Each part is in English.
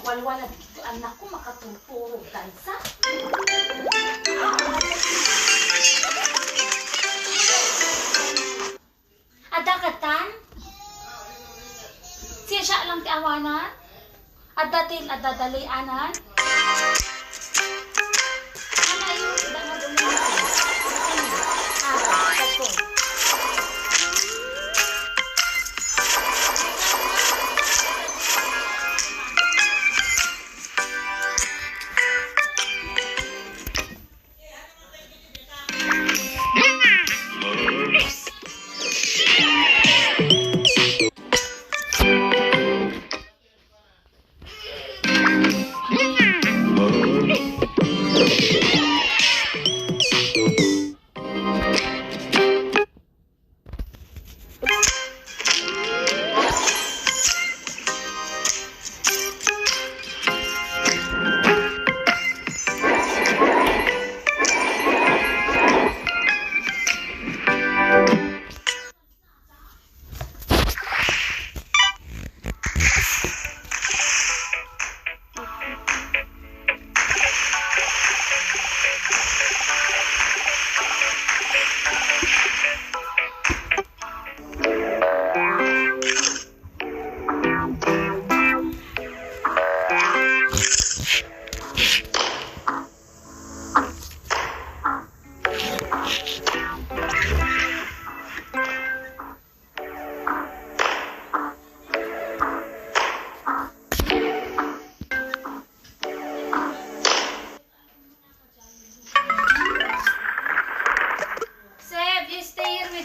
Walwala dito, anak ko, makatuturo dansa. Adakatan? Siya siya lang ti awanan? Adatil, adadalianan? Ano yung tidak magulitin? Ito.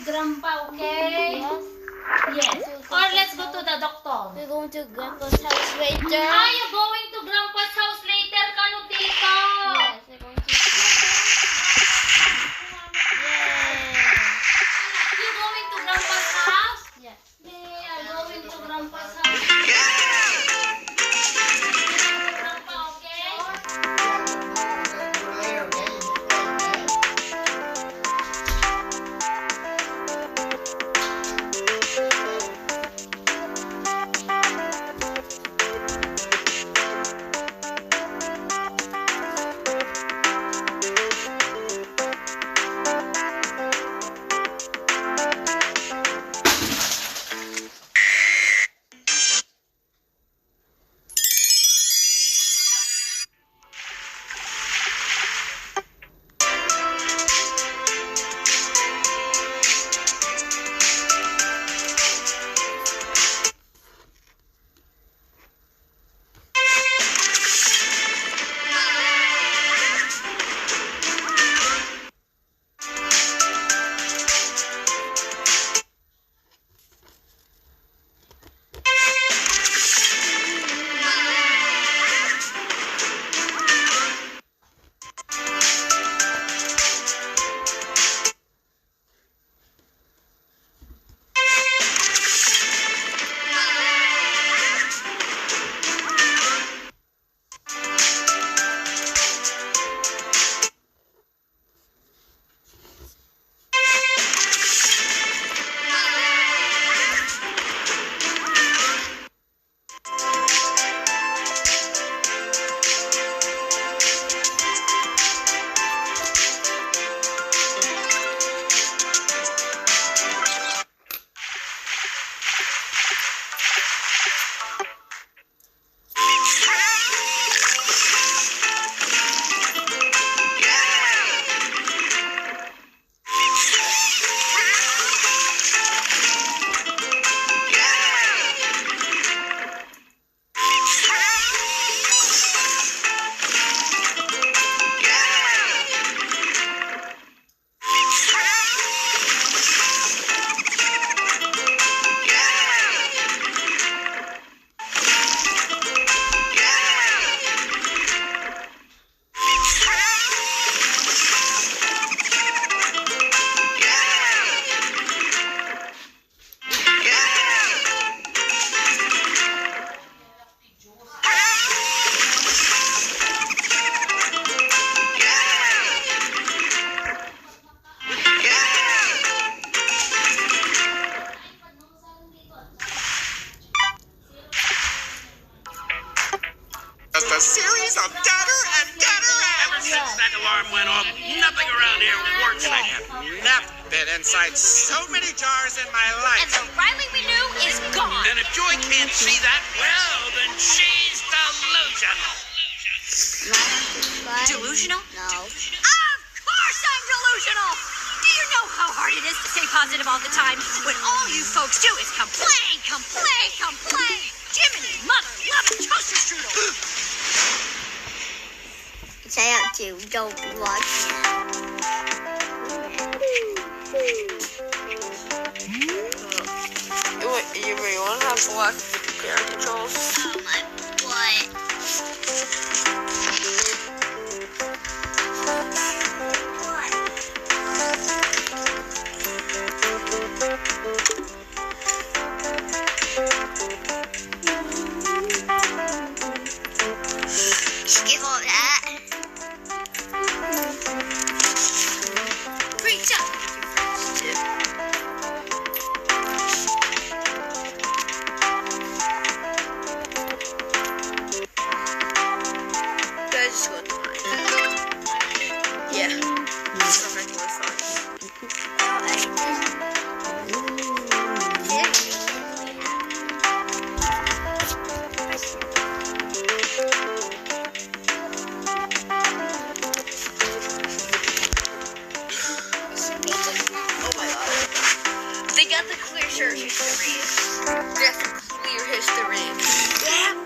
Grandpa, okay? Yes. Yes. Or let's go to the doctor. We're going to Grandpa's house later. Are you going to Grandpa's house later, Kano Tito? Yes, we're going to. You going to Grandpa's house? Yes. They are going to Grandpa's house. Grandpa, okay? from deader and deader Ever since that alarm went off, nothing around here works. I have never been inside so many jars in my life. And the Riley we knew is gone. And if Joy can't see that, well, then she's delusional. Delusional? No. Of course I'm delusional! Do you know how hard it is to stay positive all the time when all you folks do is complain, complain, complain? Jiminy, mother, loving toaster strudel! Say out to don't watch You really want to have black camera controls? Oh my butt. Skip all that. Reach up! Guys, just go to mine. Yeah. It's regular fun. Oh my god. They got the clear search history. That's clear history. Yeah.